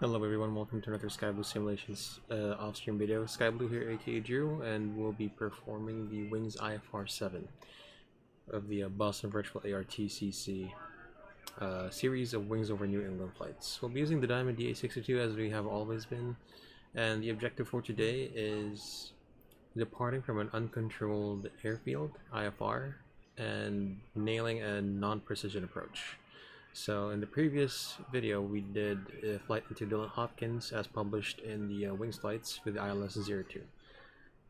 Hello everyone, welcome to another SkyBloo Simulations off-stream video. SkyBloo here, aka Drew, and we'll be performing the Wings IFR7 of the Boston Virtual ARTCC series of Wings over New England flights. We'll be using the Diamond DA62 as we have always been, and the objective for today is departing from an uncontrolled airfield, IFR, and nailing a non-precision approach. So in the previous video we did a flight into Dillon Hopkins as published in the Wings flights with the ILS-02.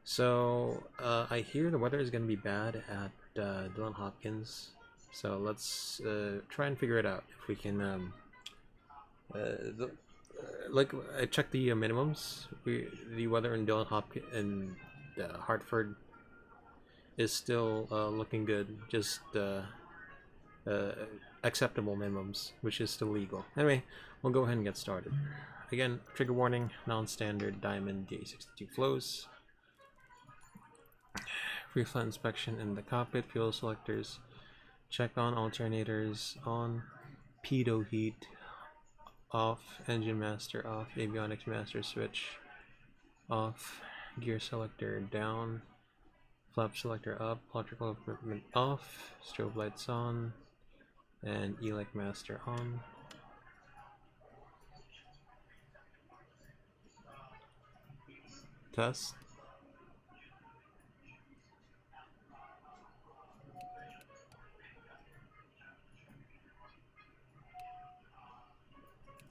So I hear the weather is going to be bad at Dillon Hopkins, so let's try and figure it out if we can. Like I checked the minimums. The weather in Dillon Hopkins and Hartford is still looking good, just acceptable minimums, which is still legal. Anyway, we'll go ahead and get started. Again, trigger warning, non-standard Diamond DA62 flows. Pre-flight inspection in the cockpit, fuel selectors, check on, alternators on, pitot heat off, engine master off, avionics master switch off, gear selector down, flap selector up, electrical equipment off, strobe lights on, and ELEC master on. Test.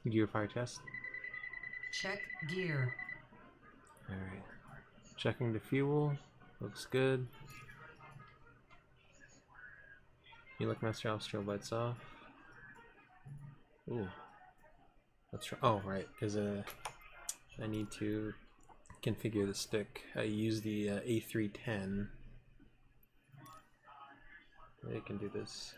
Gear fire test. Check gear. Alright. Checking the fuel. Looks good. ELEC master off, strobe lights off. Ooh. That's right. Oh, right. Because I need to configure the stick. I use the A310. I can do this.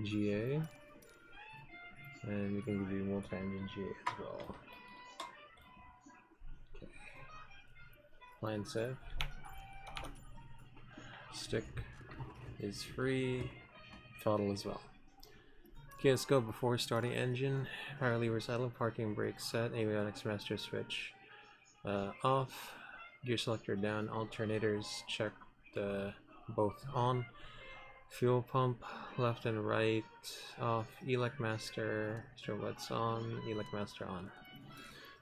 GA. And we can do multi-engine GA as well. Okay. Line set. Stick is free. Throttle as well. Okay, let's go. Before starting engine, power levers idle, parking brake set, avionics master switch off, gear selector down, alternators checked both on, fuel pump left and right off, ELEC master, strobe lights on, ELEC master on.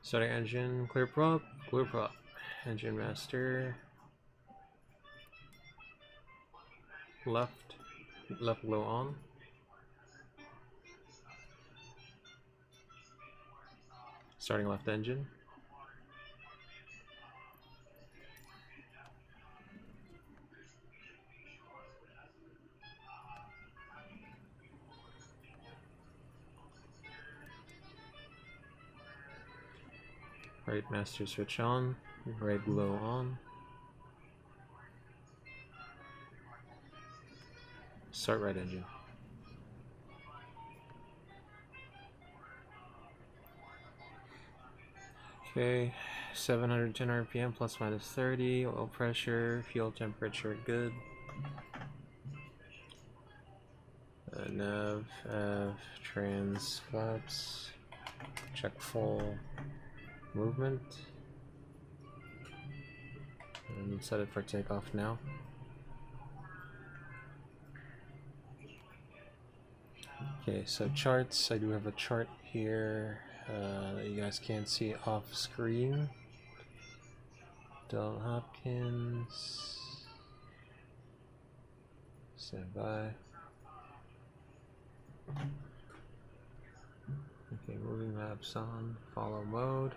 Starting engine, clear prop, engine master, left glow on. Starting left engine. Right master switch on, right glow on. Start right engine. Okay, 710 RPM plus minus 30, oil pressure, fuel temperature good. Nav, trans, flaps, check full movement, and set it for takeoff now. Okay, so charts, I do have a chart here that you guys can't see off screen. Dillon Hopkins, stand by. Okay, moving maps on, follow mode.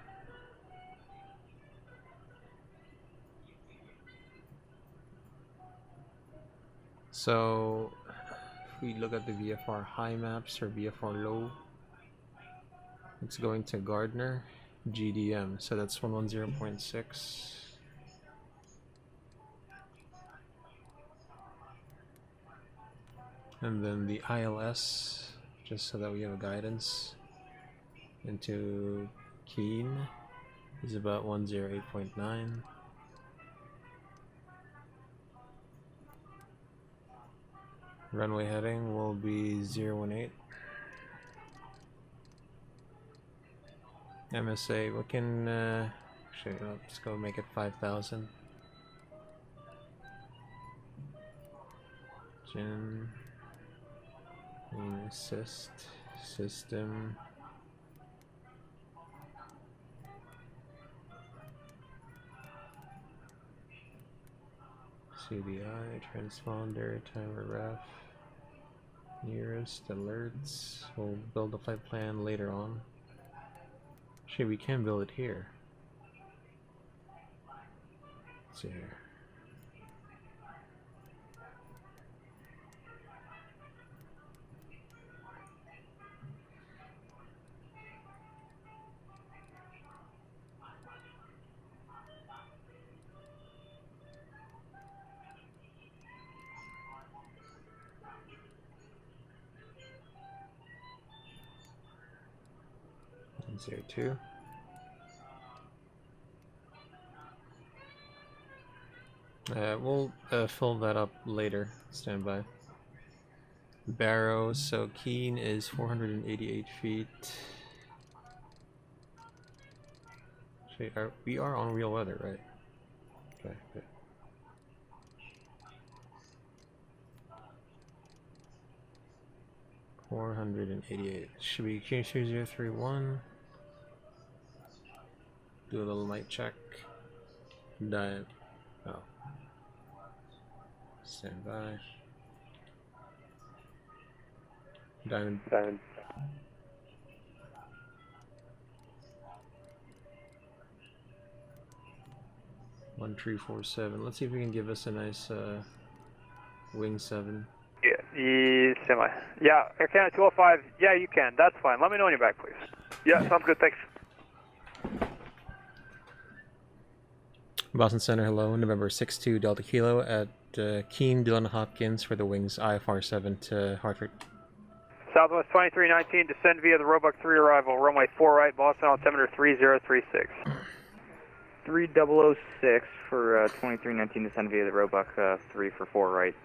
So if we look at the VFR high maps or VFR low, it's going to Gardner GDM, so that's 110.6. And then the ILS, just so that we have a guidance, into Keene is about 108.9. Runway heading will be 018. MSA, we can, actually, let's go make it 5,000. Gen, assist, system. CDI, transponder, timer ref, nearest, alerts. We'll build a flight plan later on. Actually, we can build it here. Let's see here. Zero two. We'll fill that up later. Stand by. Barrow. So Keene is 488 feet. Actually, we are on real weather, right? Okay. Good. $488. Should we change to 031? Do a little night check. Dive. Oh. Stand by. Diamond. 1347. Let's see if we can give us a nice wing 7. Yeah, semi. Yeah, Air Canada 205. Yeah, you can. That's fine. Let me know when you're back, please. Yeah, sounds good. Thanks. Boston Center, hello. November 62 Delta Kilo at Keene, Dillon Hopkins for the wings IFR7 to Hartford. Southwest 2319, descend via the Roebuck 3 arrival. Runway 4 right, Boston altimeter 3036. 3006 for 2319, descend via the Roebuck 3 for 4 right.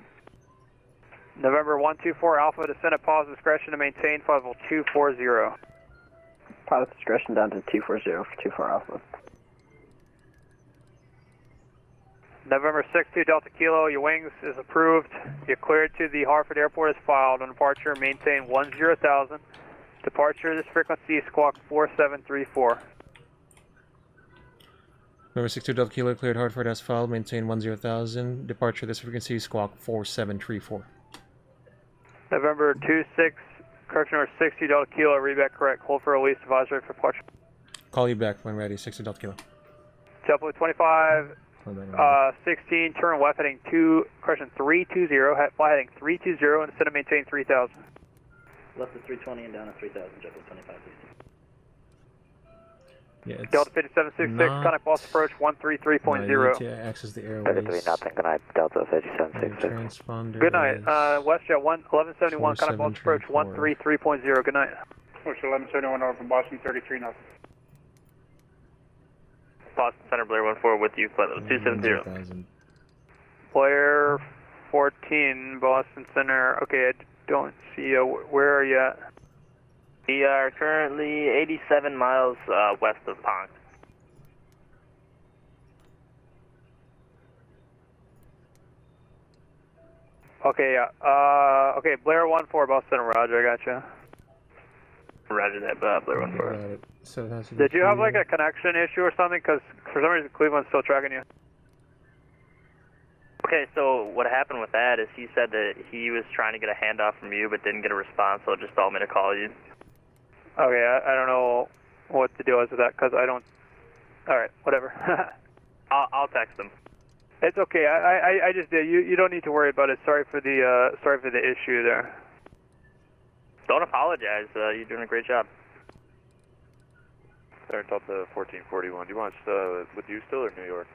November 124 Alpha, descend at pilot's discretion to maintain flight level 240. Pilot's discretion down to 240 for 24 Alpha. November 62 Delta Kilo, your wings is approved. You're cleared to the Hartford Airport as filed. On departure, maintain 10,000. Departure, this frequency, squawk 4734. November 62 Delta Kilo, cleared Hartford as filed, maintain 10,000. Departure, this frequency, squawk 4734. November 26, correction number 60 Delta Kilo, read back correct. Hold for release, advisory for departure. Call you back when ready, 60 Delta Kilo. JetBlue 25, 16, turn left heading 320, fly heading 320, and instead of maintain 3,000. Left to 320 and down to 3,000, JetBlue 25, please. Yeah, it's Delta 5766, contact loss approach 133.0. need to access the airways. 33 nothing, good night, Delta 5766. Transponder Good night, is WestJet 1171, contact loss approach 133.0, good night. Push 1171 over from Boston 33 nothing. Boston Center, Blair 14 with you, flight level 270. 10,000. Blair 14, Boston Center, okay, I don't see you, where are you at? We are currently 87 miles west of Pong. Okay, yeah, okay, Blair 14, Boston Center, roger, I gotcha. Roger that, Blair 14. Got it. So it has to be Did you have like here. a connection issue or something? Because for some reason Cleveland's still tracking you. Okay, so what happened with that is he said that he was trying to get a handoff from you but didn't get a response, so just told me to call you. Okay, I don't know what the deal is with that because I don't. All right, whatever. I'll text him. It's okay. I just did. You don't need to worry about it. Sorry for the issue there. Don't apologize. You're doing a great job. Center Delta 1441. Do you want us with you still or New York?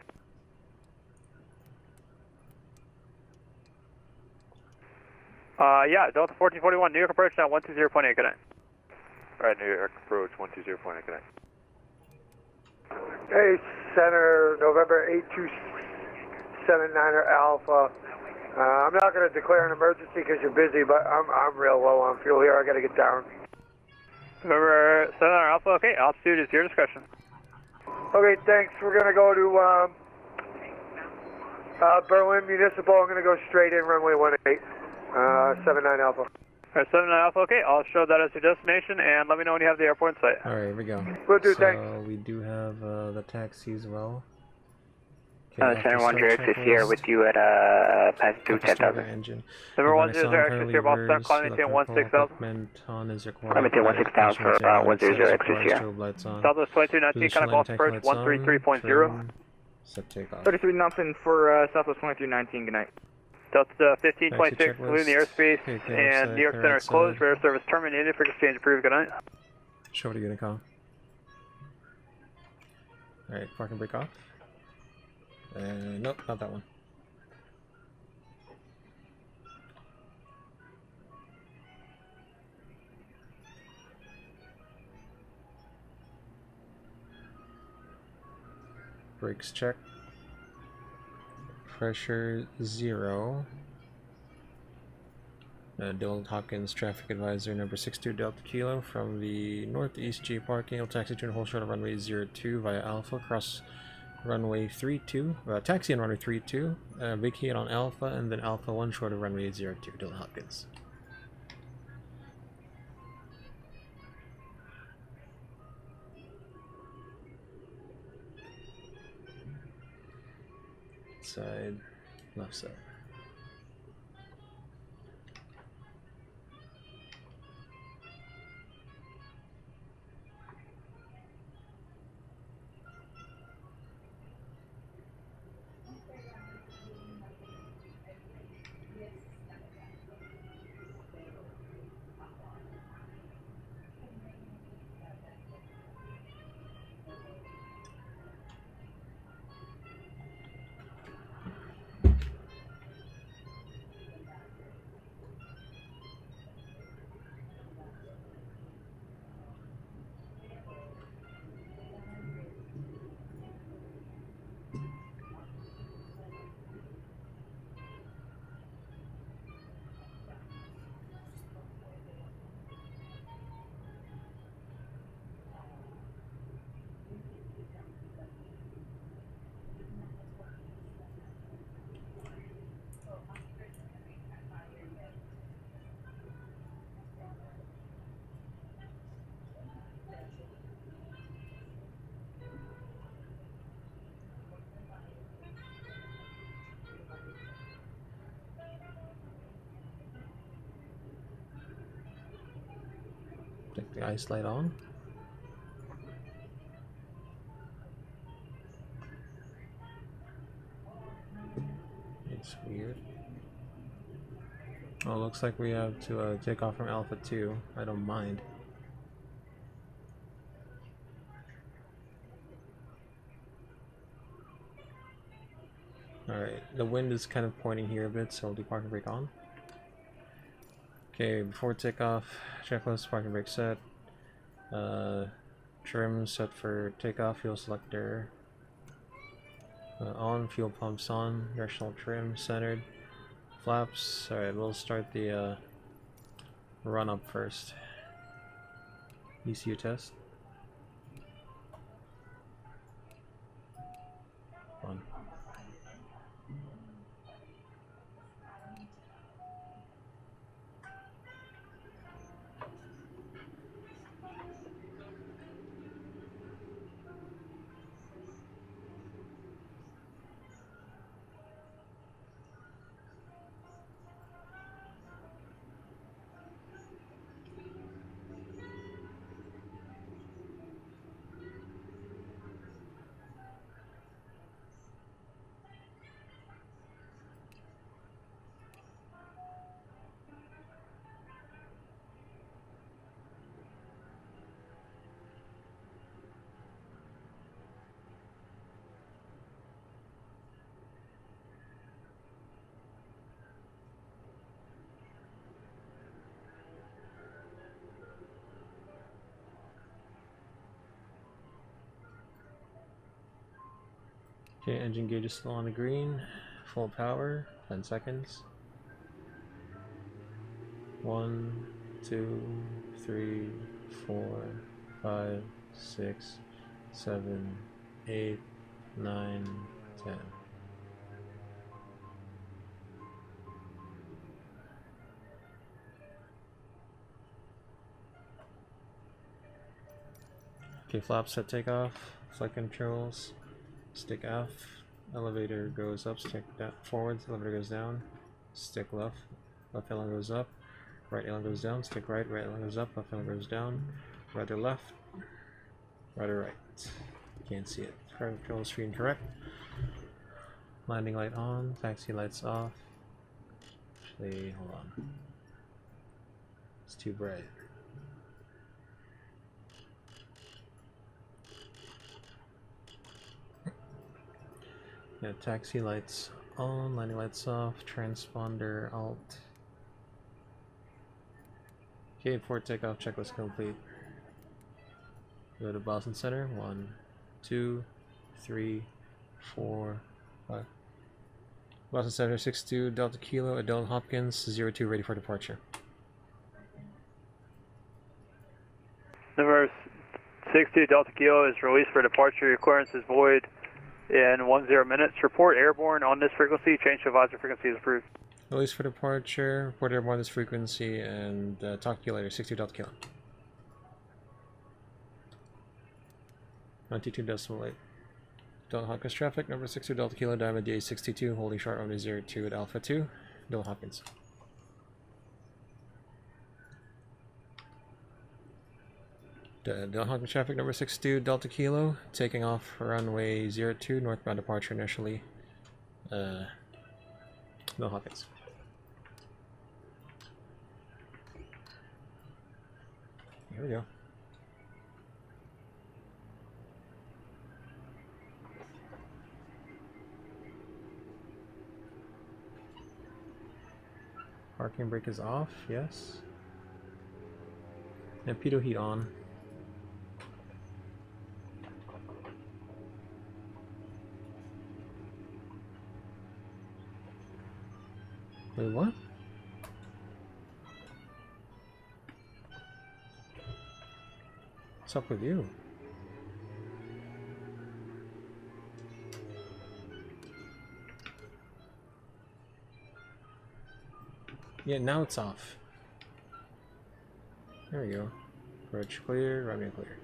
Yeah, Delta 1441, New York approach now 120.8. Good night. All right, New York approach 120.8. Good night. Hey, Center, November 8279er Alpha. I'm not going to declare an emergency because you're busy, but I'm real low on fuel here. I got to get down. November 7 Alpha, okay, altitude is your discretion. Okay, thanks. We're going to go to Berlin Municipal. I'm going to go straight in, runway 18, 79 Alpha. Alright, 79 Alpha, okay, I'll show that as your destination, and let me know when you have the airport in sight. Alright, here we go. Will do, so thanks. we do have the taxi as well. Center 10X is here with you at pass through 10,000. Engine. Number 10X is here, Boston, climb maintain 16,000. Climb maintain 16,000 for 10X is here. Southwest 2219, kind of Boston approach 133.0. Set takeoff. 33 nothing for Southwest 2319, good night. Delta 1526, leaving the airspace, and New York Center is closed, radar service terminated, frequency change approved, good night. Show what you're gonna call. Alright, park and brake off. Nope, not that one. Brakes check. Pressure 0. Dylan Hawkins, traffic advisor number 62 Delta Kilo from the Northeast G parking. I'll taxi to and hold short of runway 02 via Alpha, cross runway 32, taxi on runway 32, vacate on Alpha, and then Alpha 1 short of runway 02, Dylan Hopkins. Side, left side. Take the ice light on. It's weird. Oh, looks like we have to take off from Alpha 2. I don't mind. Alright, the wind is kind of pointing here a bit, so I'll do park and brake on. Okay, before takeoff, checklist, park and brake set. Trim set for takeoff, fuel selector on, fuel pumps on, directional trim centered, flaps. Alright, we'll start the run up first. ECU test. One. Okay, engine gauge is still on the green, full power. 10 seconds. 1, 2, 3, 4, 5, 6, 7, 8, 9, 10. Okay, flap set takeoff, flight controls, stick F, elevator goes up, stick forwards, elevator goes down, stick left, left aileron goes up, right aileron goes down, stick right, right aileron goes up, left aileron goes down, right or left, right or right. Can't see it. Current control screen correct. Landing light on, taxi lights off. Actually, hold on. It's too bright. Yeah, taxi lights on, landing lights off, transponder alt. Okay, for takeoff, checklist complete. Go to Boston Center. 1, 2, 3, 4, 5. Boston Center 62 Delta Kilo, Adele Hopkins 02 ready for departure. Number 62 Delta Kilo is released for departure. Your clearance is void in 10 minutes. Report airborne on this frequency. Change to advisory frequency is approved. Release for departure. Report airborne on this frequency and talk to you later. 62 Delta Kilo. 92.8. Delta Hopkins traffic. Number 62 Delta Kilo. Diamond DA62 holding short runway 02 at Alpha 2. Delta Hopkins. Delta Hopkins traffic. Number 62 Delta Kilo. Taking off runway 02 northbound departure initially. Delta Hopkins. Here we go. Parking brake is off, yes. And pitot heat on. Wait, what? What's up with you? Yeah, now it's off. There we go. Approach clear, runway clear.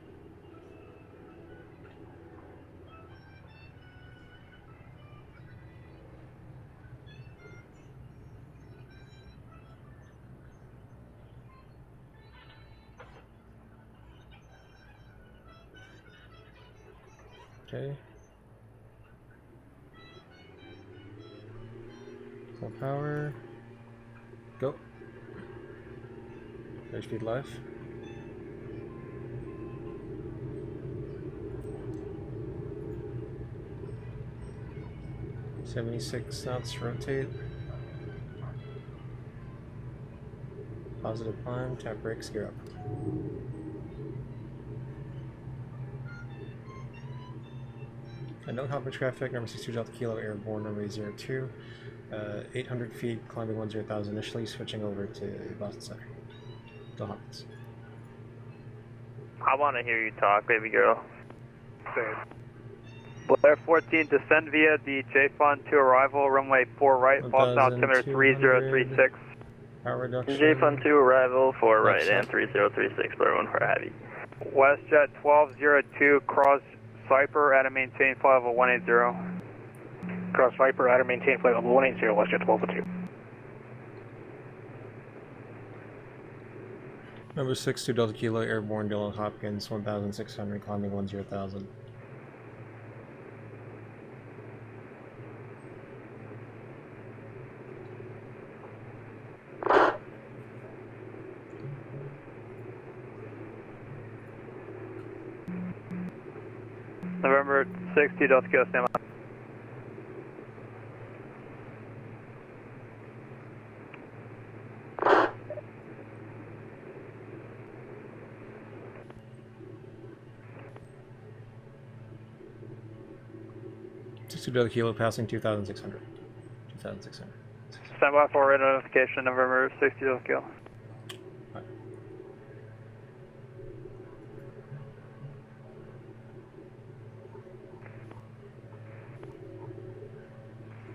Okay. Full power. Go. Air speed live. .76 knots rotate. Positive climb, tap brakes, gear up. And no Hartford traffic, number 62 Delta Kilo airborne, runway 02. 800 feet, climbing 10,000 initially, switching over to Boston Center. Go Hopkins. I want to hear you talk, baby girl. Blair 14, descend via the JFUN to arrival, runway 4 right, false altimeter 3036. Power reduction. JFUN 2 arrival, 4 right, and 3036, Blair 1 for heavy. WestJet 1202, cross Viper at a maintained flight level 180. Cross Viper at a maintained flight level 180, WestJet 1202. Number 62 Delta Kilo airborne, Dylan Hopkins, 1,600, climbing 10,000. November 60 Delta Kilo, stand by. Delta Kilo passing 2,600. 2,600. Stand by for radar notification, November 60 Kilo.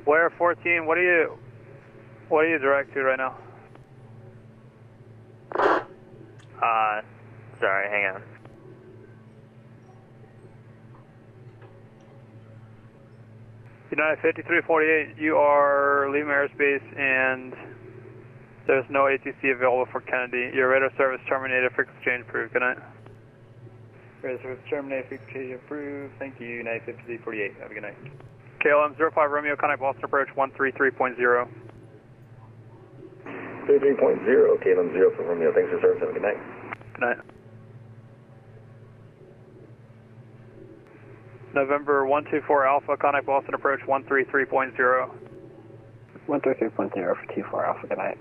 Blair 14, what are you direct to right now? Sorry, hang on. United 5348, you are leaving airspace and there's no ATC available for Kennedy. Your radar service terminated, frequency change approved. Good night. Radar service terminated, frequency change approved. Thank you, United 5348. Have a good night. KLM 05 Romeo, contact Boston approach 133.0. 33.0, KLM 0 for Romeo. Thanks for service. Have a good night. Good night. November 124 Alpha, contact Boston approach 133.0. 133.0 for T4 Alpha, good night.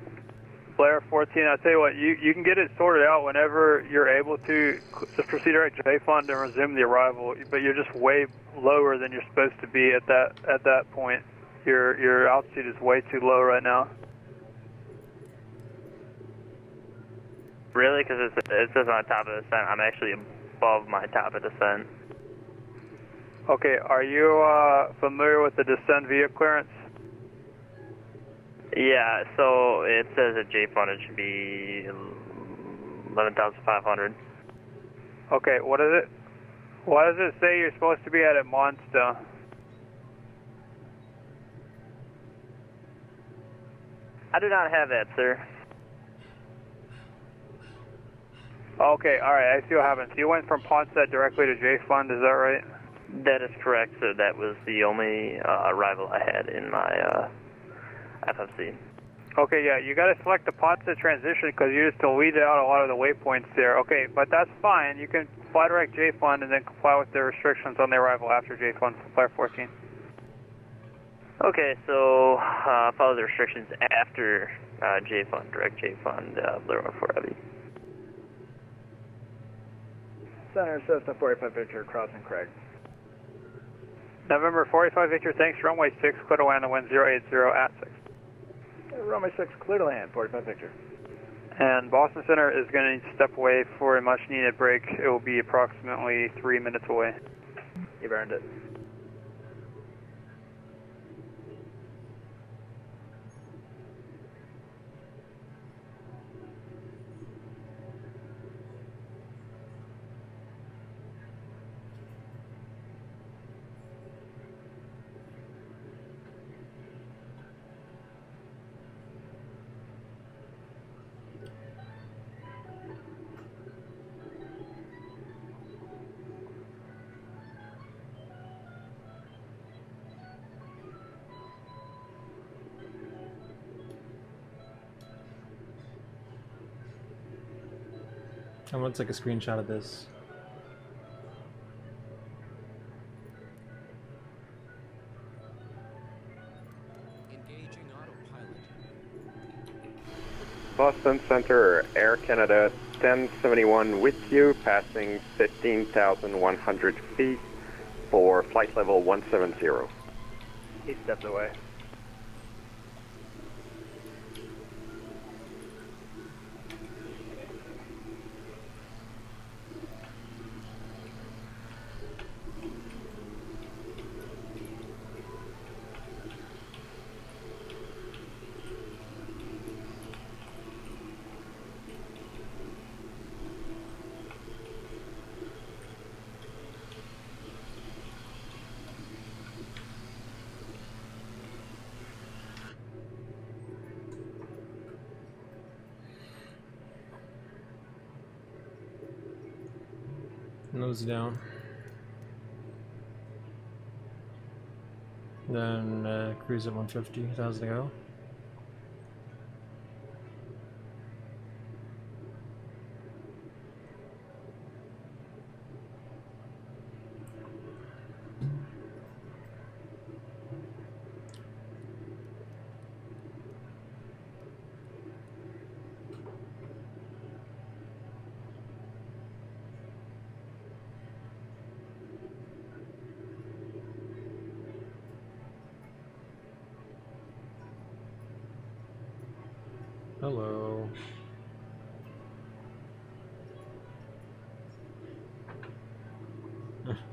Blair 14, I'll tell you what, you can get it sorted out whenever you're able to. Just proceed direct J Fund and resume the arrival, but you're just way lower than you're supposed to be at that point. Your altitude is way too low right now. Really? Because it says on top of descent. I'm actually above my top of descent. Okay, are you familiar with the descent via clearance? Yeah, so it says at J Fund it should be 11,500. Okay, what is it? Why does it say you're supposed to be at Monster? I do not have that, sir. Okay, alright, I see what happened. So you went from Ponset directly to J Fund, is that right? That is correct, sir. That was the only arrival I had in my FFC. Okay, yeah, you got to select the Ponset transition because you just deleted out a lot of the waypoints there. Okay, but that's fine. You can fly direct J Fund and then comply with the restrictions on the arrival after J Fund, Flyer 14. Okay, so follow the restrictions after J Fund, direct J Fund, Blue 4 Heavy. Center Cessna 45 Victor, crossing Craig. November 45 Victor, thanks, runway 6, clear to land on wind 080 at 6. Runway 6, clear to land, 45 Victor. And Boston Center is going to need to step away for a much needed break. It will be approximately 3 minutes away. You've earned it. I'm gonna take a screenshot of this. Engaging autopilot. Boston Center, Air Canada 1071 with you, passing 15,100 feet for flight level 170. He stepped away. Nose down. Then cruise at 150, how's it go? Hello.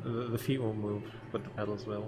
The feet won't move, but the pedals will.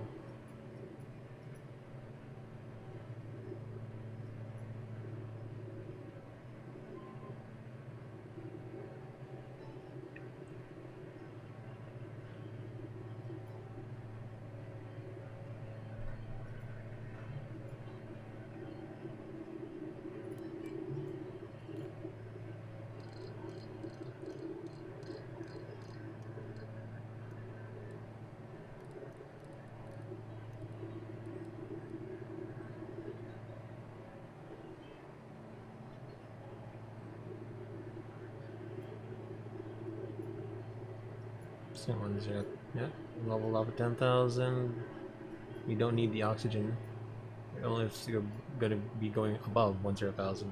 Yeah, level up at 10,000. We don't need the oxygen. It only is gonna be going above 10,000.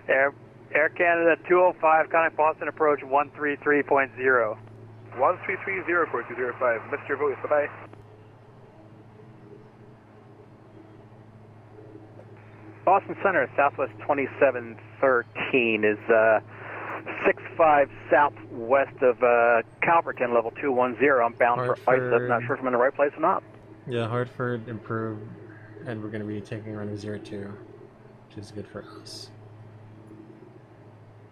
Air Canada 205, contact Boston approach 133.0. 1330, 4205. Missed your voice. Bye-bye. Boston Center, Southwest 2713 is 65 southwest of Calverton, level 210. I'm bound for ISIP. Not sure if I'm in the right place or not. Yeah, Hartford improved, and we're going to be taking runway 02, which is good for us.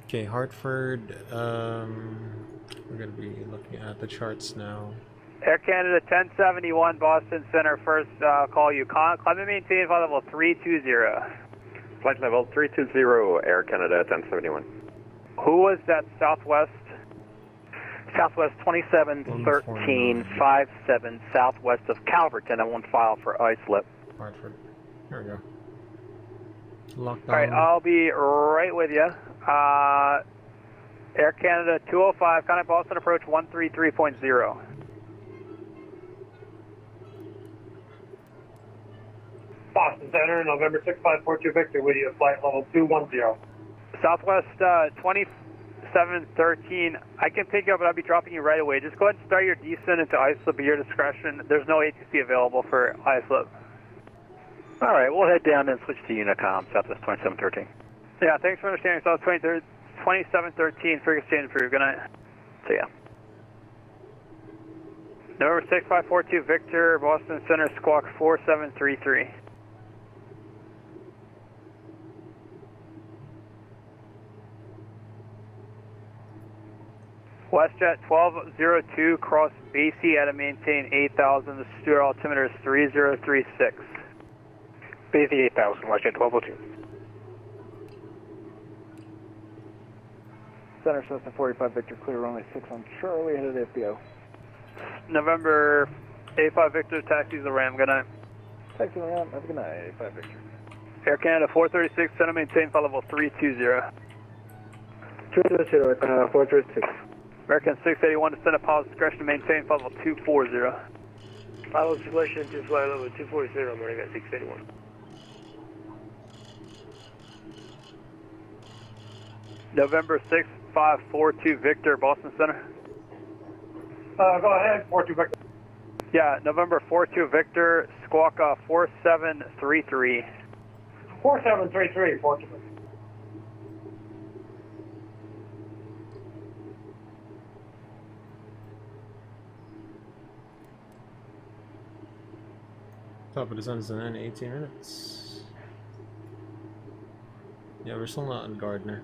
Okay, Hartford, we're going to be looking at the charts now. Air Canada 1071, Boston Center, first call you. Climb and maintain flight level 320. Flight level 320, Air Canada 1071. Who was that southwest? Southwest 2713, 57 southwest of Calverton. I won't file for ISIP. Hartford. There we go. Lockdown. Alright, I'll be right with you. Air Canada 205, contact Boston approach 133.0. Boston Center, November 6542 Victor, with you at flight level 210. Southwest 2713, I can pick you up, but I'll be dropping you right away. Just go ahead and start your descent into ISIP at your discretion. There's no ATC available for ISIP. All right, we'll head down and switch to Unicom, Southwest 2713. Yeah, thanks for understanding. South 2713, for exchange approved. Good night. See ya. November 6542 Victor, Boston Center, squawk 4733. WestJet 1202, cross Basie at a maintain 8000. The Stewart altimeter is 3036. Basie 8000, WestJet 1202. Center Cessna 45 Victor, clear runway 6 on Charlie, headed to FBO. November 85 Victor, taxis the Ram. Good night. Taxi the Ram, have a good night. 85 Victor. Air Canada 436, center maintain flight level 320. 220, 436. American 681, descend at pilot's discretion to maintain flight level 240. Pilot's discretion to flight level 240, I'm running at 681. November 6542 Victor, Boston Center. Go ahead, 42 Victor. Yeah, November 42 Victor, squawk 4733. 4733, 42 Victor. Top of the sun is in 18 minutes. Yeah, we're still not in Gardner.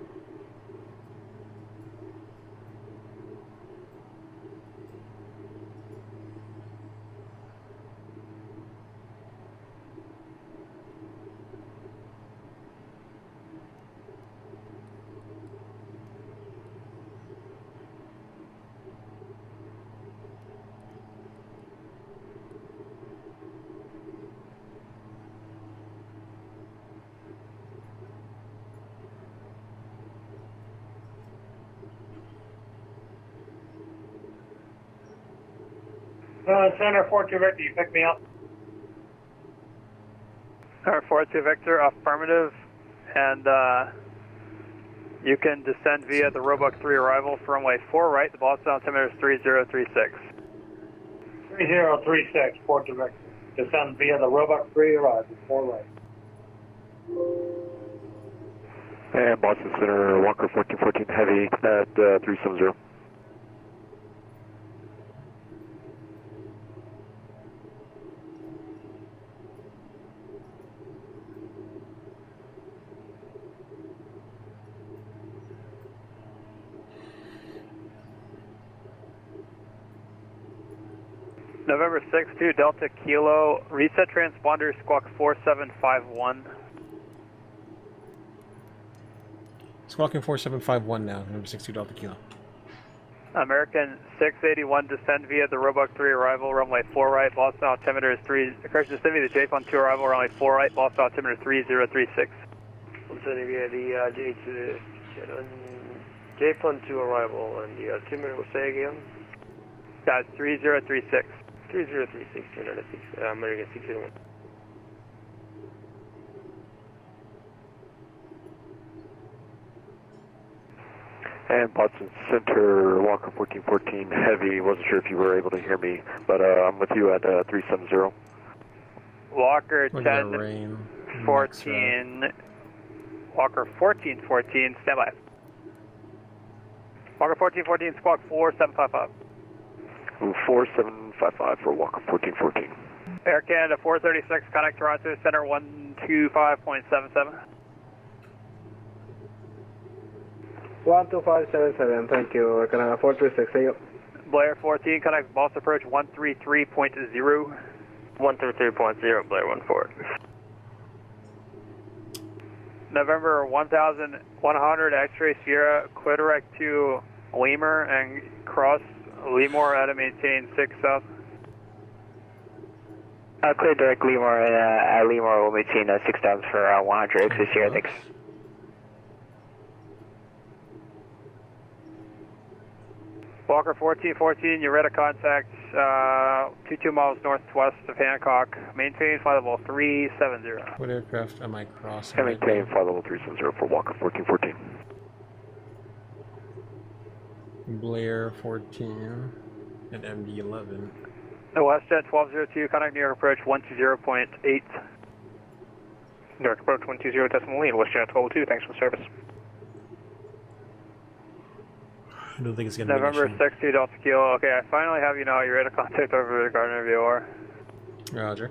Center 42 Victor, you pick me up. Center 42 Victor, affirmative. And You can descend via the Roebuck 3 arrival for runway 4 right. The Boston altimeter is 3036. 3036, port direct. Descend via the Roebuck 3 arrival, 4 right. And Boston Center, Walker 1414 heavy at 370. November 6-2 Delta Kilo, reset transponder squawk 4751. Squawking 4751 now, number 62 Delta Kilo. American 681 descend via the Roebuck 3 arrival, runway 4 right. Boston altimeter is 3. Correction, descend via the JFON 2 arrival, runway 4 right. Boston altimeter 3036. Descending via the JFON 2 arrival, and the altimeter will say again? That's 3036. 3036, American 681. And Boston Center, Walker 1414 heavy. Wasn't sure if you were able to hear me, but I'm with you at 370. Walker 1014. Walker 1414, stand by. Walker 1414, squawk 4755. 4755 for Walker 1414. Air Canada 436, contact Toronto Center 125.77. 12577, thank you. Air Canada 436, see you. Blair 14, contact Boston approach 133.0. 133.0, Blair 14. November 1100, X-ray Sierra, clear direct to Lemur and cross Lemur at a maintain 6000. Clear direct Lemur and at Lemur will maintain 6000 for 100 X-ray Sierra, thanks. Walker 1414, you're ready to contact 22 miles northwest of Hancock. Maintain flight level 370. What aircraft am I crossing? Maintain flight level 370 for Walker 1414. Blair 14 and MD11. WestJet 1202, contact New York approach 120.8. New York approach 120.8, WestJet 1202, thanks for the service. I don't think it's going to November 6-2 Delta Kilo. Okay, I finally have you now. You're ready to contact over the Gardner VOR. Roger.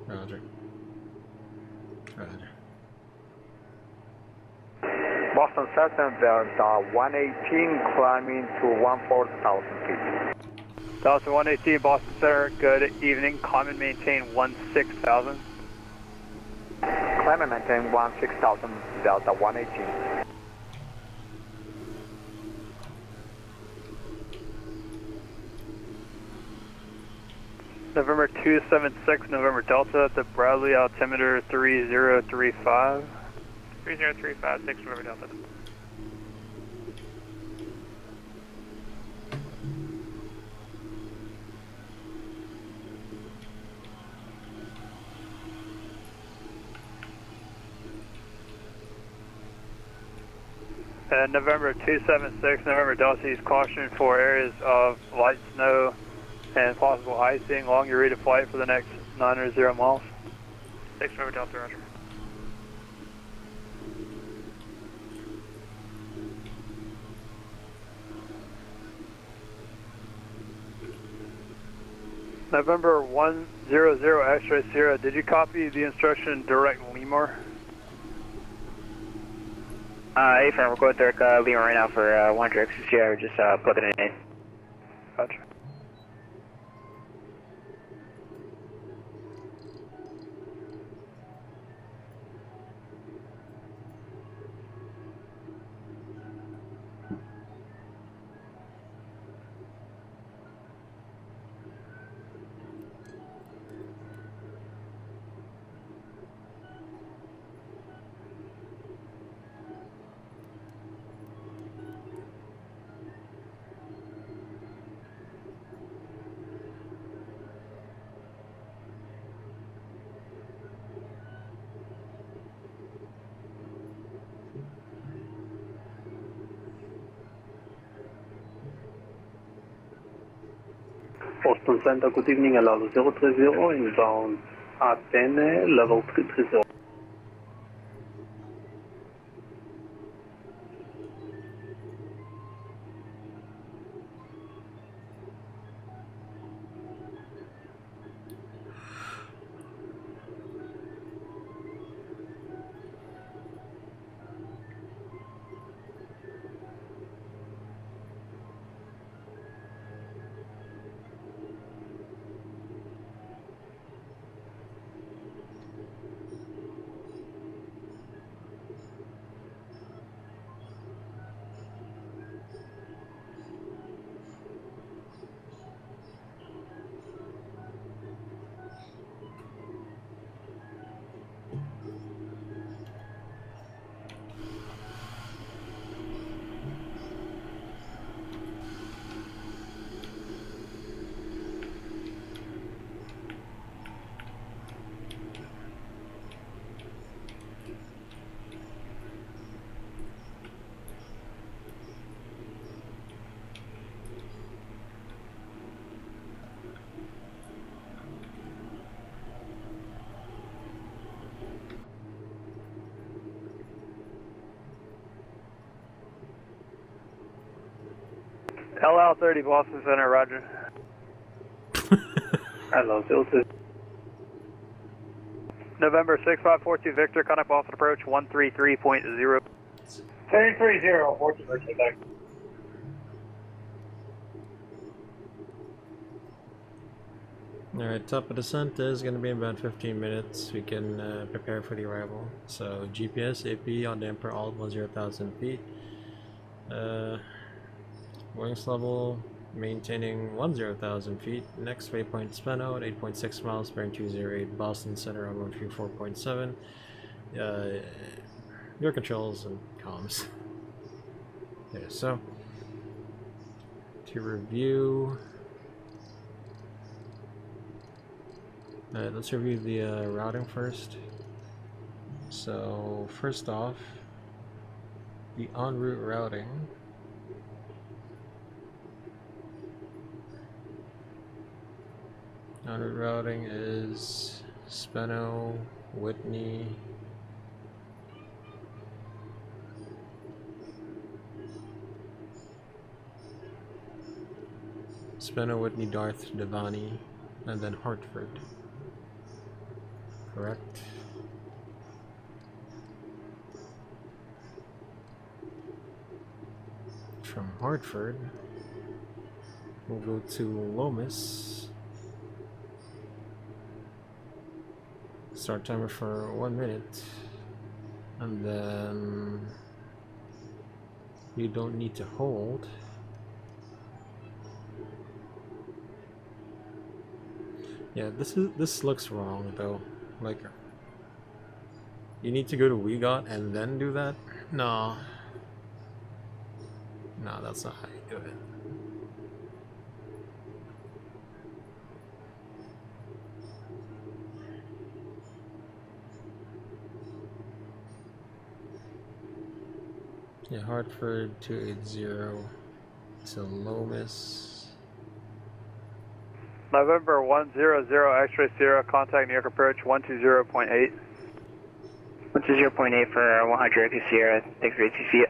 Roger. Roger. Boston Cessna Delta 118 climbing to 14,000 feet. Delta 118, Boston Center, good evening. Climb and maintain 16,000. Climb and maintain 16,000, Delta 118. November 276, November Delta, the Bradley altimeter 3035. 3035, 6 November Delta. And November 276, November Delta, use caution for areas of light snow and possible icing along your rate of flight for the next 900 miles. 6 November Delta, roger. November 100 X-ray Sierra, did you copy the instruction direct Lemur? Affirm, we're going direct Lemur right now for 100 X-ray Sierra, just plug it in. Gotcha. Boston Center, good evening, allow 030, inbound Athene, level 330. LL30 Boston Center, roger. Hello, 030. November 6542 Victor, contact Boston approach 133.0. 330, 14 Victor, thanks. Alright, top of descent is going to be about 15 minutes. We can prepare for the arrival. So GPS, AP, on damper, all 10,000 feet. Wings level, maintaining 10,000 feet. Next waypoint Speno at 8.6 miles, bearing 208, Boston Center on 134.7. Your controls and comms. Okay, so to review, let's review the routing first. So first off, the en route routing. En route routing is Speno, Whitney, Darth, Devani, and then Hartford. Correct? From Hartford, we'll go to Lomas. Start timer for 1 minute, and then you don't need to hold. Yeah, this looks wrong though. Like, you need to go to WeGot and then do that? No, that's not how you do it. Yeah, Hartford 280 to Lomas. November 100 X-ray Sierra, contact New York approach 120.8. 120.8 for 100 X Sierra, thanks for ATC.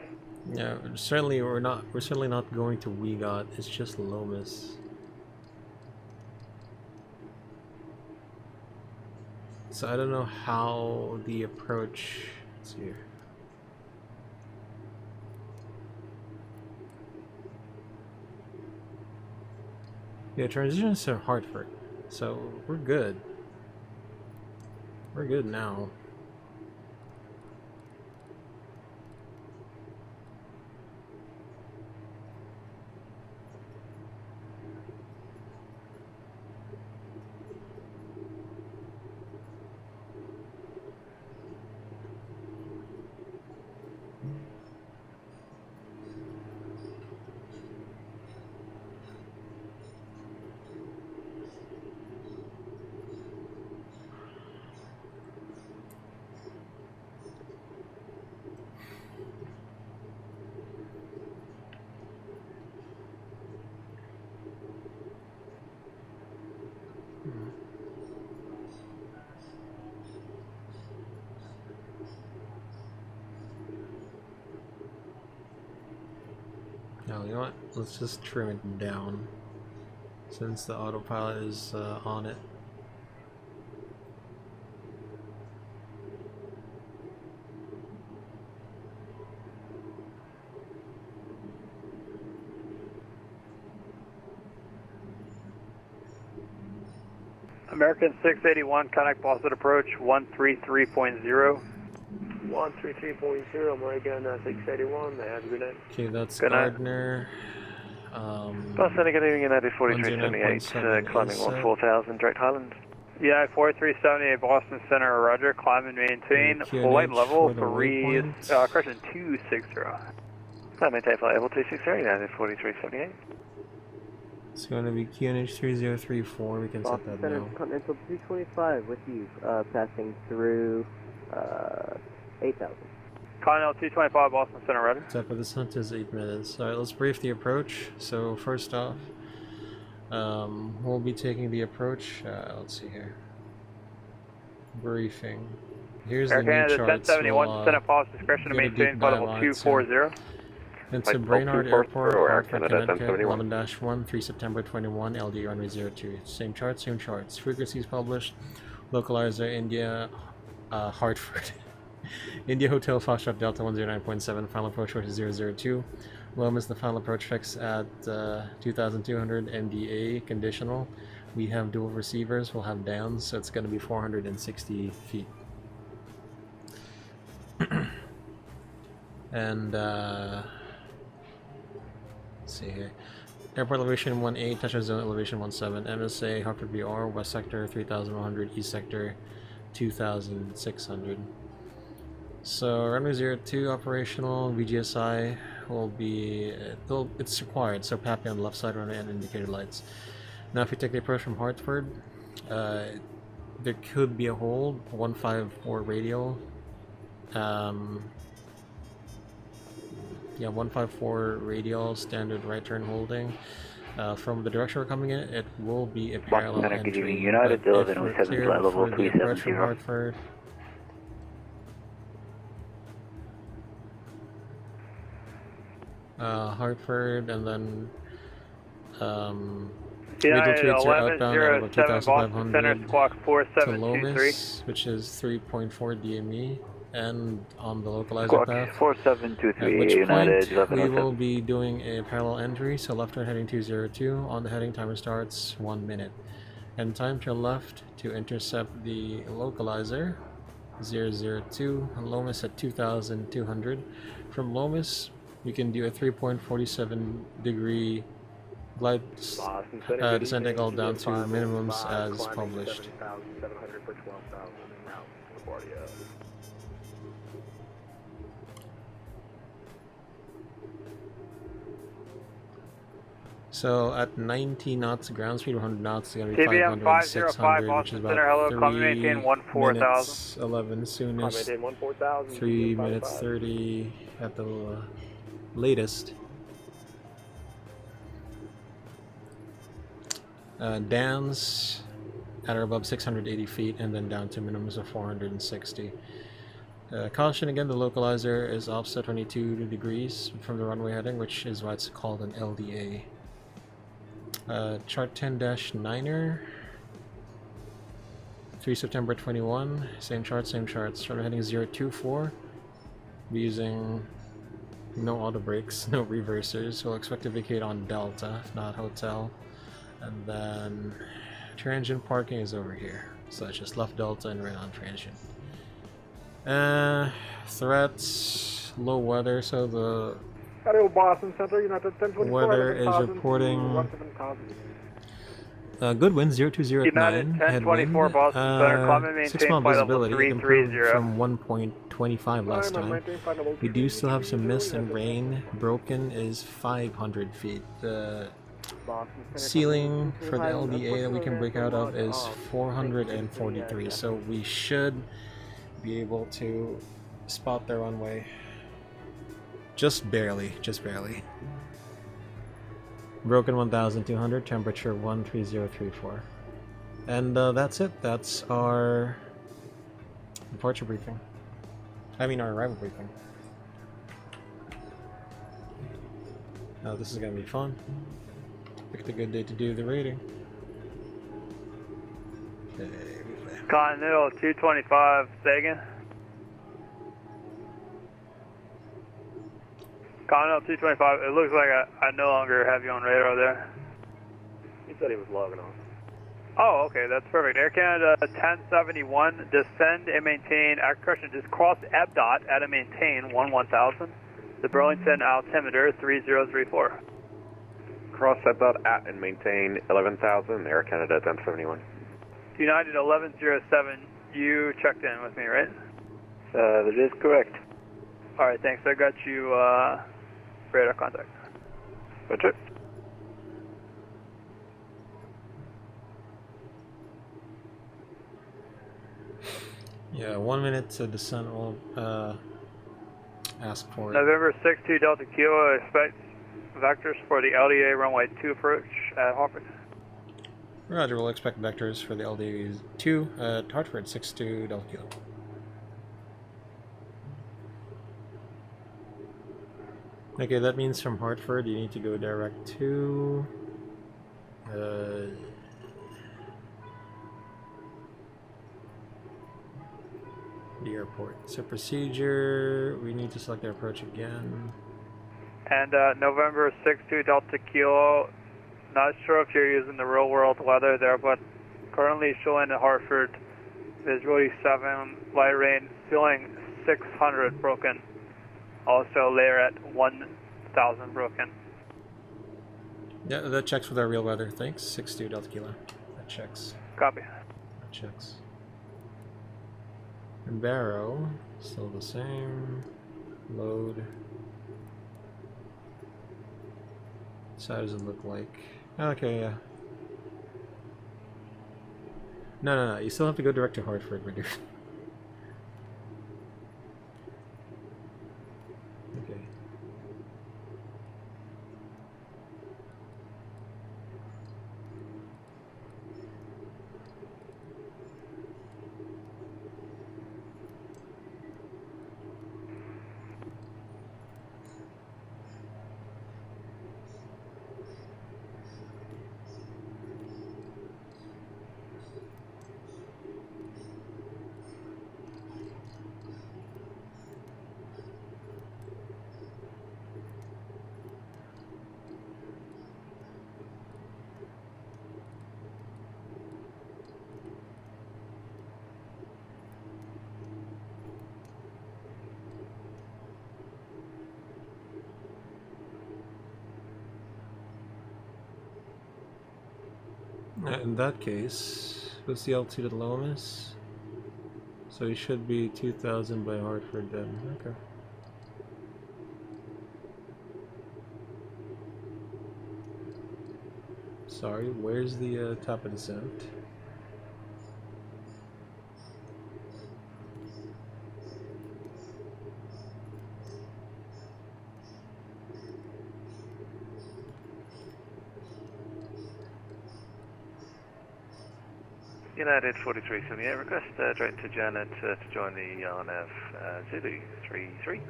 Yeah, certainly we're certainly not going to WeGot, it's just Lomas. So I don't know how the approach, let's see here. Yeah, transitions to Hartford, so we're good. We're good now. Now, you know what? Let's just trim it down since the autopilot is on it. American 681, contact Boston approach 133.0. 133.0, American 681, have a good night. Okay, that's Good night. Gardner. Boston, good evening, United 4378, climbing 4000, direct Highland. Yeah, 4378 Boston Center, roger, climb and maintain, flight level correction 260. Climb maintain flight level 260, United 4378. It's going to be QNH 3034, we can set that now. Continental 225 with you, passing through 8,000. Continental 225 Boston Center, roger. Set for this hunt is 8 minutes. Alright, let's brief the approach. So first off, we'll be taking the approach, let's see here. Briefing. Here's the new charts. 1071, Senate policy discretion to maintain flight level 240. Into Brainerd Airport, Hartford, Connecticut, 11-1, 3 September 21, LD runway 02. Same charts. Frequencies published. Localizer, India, Hartford. India Hotel, Foxtrot Delta 109.7, final approach is 002. Lomas, the final approach fix at 2,200 MDA, conditional. We have dual receivers, we'll have downs, so it's going to be 460 feet. And, let's see here. Airport elevation 18, touchdown zone elevation 17, MSA, Hartford BR, West Sector 3100, East Sector 2600. So runway 02 operational, VGSI will be, it's required, so PAPI on the left side runway and indicator lights. Now if you take the approach from Hartford, there could be a hold, 154 radial. Yeah, 154 radial, standard right turn holding. From the direction we're coming in, it will be a parallel entry. United 1107 flight level 370. Hartford. Hartford, and then middle tweets are outbound at about 2,500 to Lomas, which is 3.4 DME, and on the localizer path, 4723 at which United point we will be doing a parallel entry, so left turn heading 202, on the heading timer starts 1 minute, and time to left to intercept the localizer 002, Lomas at 2,200. From Lomas we can do a 3.47 degree glide descent angle down to minimums as published. So at 90 knots ground speed, 100 knots, it's going to be 500, 600, which is about 3 minutes 11 soonest, 3 minutes 30 at the latest. Downs at or above 680 feet, and then down to minimums of 460. Caution again, the localizer is offset 22 degrees from the runway heading, which is why it's called an LDA. Chart 10-9er, 3 September 21, same charts. Runway heading 024. We're using no auto brakes, no reversers. We'll expect to vacate on Delta, if not Hotel. And then transient parking is over here. So it's just left Delta and right on transient. Threats, low weather, so the Hello, Boston Center, United 1024. Weather is reporting good wind 0209, headwind, 6 mile visibility, improved from 1.25 last time. We do still have some mist and rain. Broken is 500 feet. The ceiling for the LDA that we can break out of is 443, so we should be able to spot the runway. Just barely. Broken 1200, temperature 13034. And that's it. That's our departure briefing. I mean our arrival briefing. Oh, this is gonna be fun. Picked a good day to do the rating. Okay. Continental 225, say again. Continental 225, it looks like I no longer have you on radar there. He said he was logging on. Oh, okay, that's perfect. Air Canada 1071, descend and maintain, correction, just cross EBDOT at and maintain 1000. The Burlington altimeter 3034. Cross EBDOT at and maintain 11,000, Air Canada 1071. United 1107, you checked in with me, right? That is correct. Alright, thanks. I got you radar contact. Roger. Yeah, 1 minute to descent. We'll ask for it. November 62 Delta Kilo, expect vectors for the LDA runway 2 approach at Hartford. Roger, we'll expect vectors for the LDA 2 at Hartford 62 Delta Kilo. Okay, that means from Hartford you need to go direct to the airport. So procedure, we need to select the approach again. And November 62 Delta Kilo, not sure if you're using the real world weather there, but currently showing at Hartford visually 7, light rain, ceiling 600 broken. Also layer at 1000 broken. Yeah, that checks with our real weather. Thanks. 62 Delta Kilo. That checks. Copy. That checks. And Barrow, still the same. Load. So how does it look like? Okay, yeah. No. You still have to go direct to Hartford, my dude. Okay. In that case, what's the altitude at Lomas? So it should be 2000 by Hartford then. Okay. Sorry, where's the top of descent? United 4378, request direct to Janet to join the RNF Zulu 33.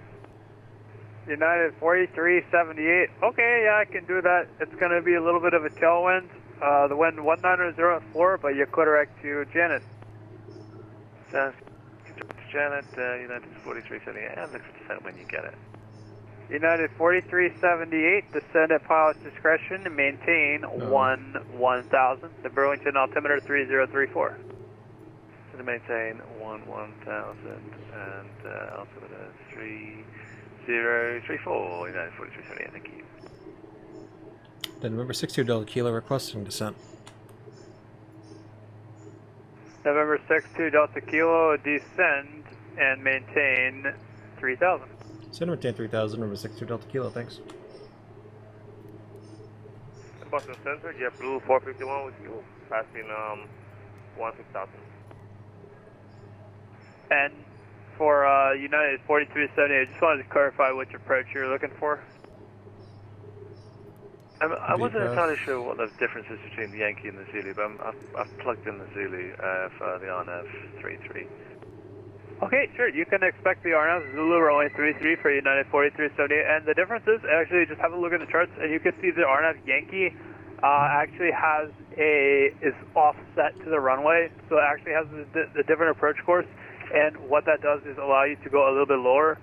United 4378, okay, yeah, I can do that. It's going to be a little bit of a tailwind. The wind 190.4, but you could direct to Janet. Sounds good. Janet, United 4378, and look for descent when you get it. United 4378, descend at pilot's discretion and maintain 1000. The Burlington altimeter 3034. So to maintain 1000 and altimeter 3034, United 4378, thank you. Then November 62 Delta Kilo requesting descent. November 62 Delta Kilo, descend and maintain 3000. Send maintain 3000, November 62 Delta Kilo, thanks. Boston Center, JetBlue 451 with you, passing 16,000. And for United 4378, I just wanted to clarify which approach you're looking for. I wasn't entirely sure what the difference is between the Yankee and the Zulu, but I've plugged in the Zulu for the RNF 33. Okay, sure. You can expect the RNAV Zulu runway 33 for United 4378, and the difference is actually just have a look at the charts, and you can see the RNAV Yankee actually is offset to the runway, so it actually has the different approach course, and what that does is allow you to go a little bit lower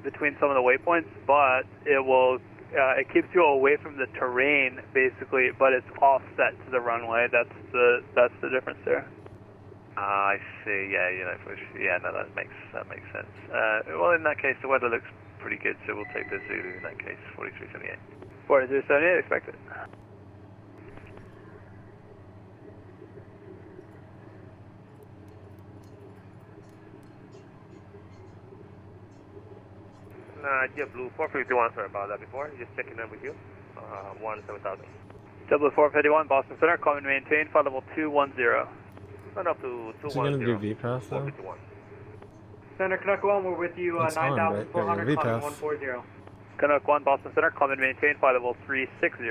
between some of the waypoints, but it keeps you away from the terrain basically, but it's offset to the runway. That's the difference there. I see. Yeah, no, that makes sense. Well, in that case, the weather looks pretty good, so we'll take the Zulu in that case. 4378. 4378, expected. JetBlue 451, sorry about that before. Just checking in with you. 17000. JetBlue 451, Boston Center, call and maintain, flight level 210. Run up to 210. Is he going to do VPAS though? Center Canuck 1, we're with you, It's on, right? 9400, Yeah, climbing VPAS. 140. Canuck 1, Boston Center, call and maintain, flight level 360.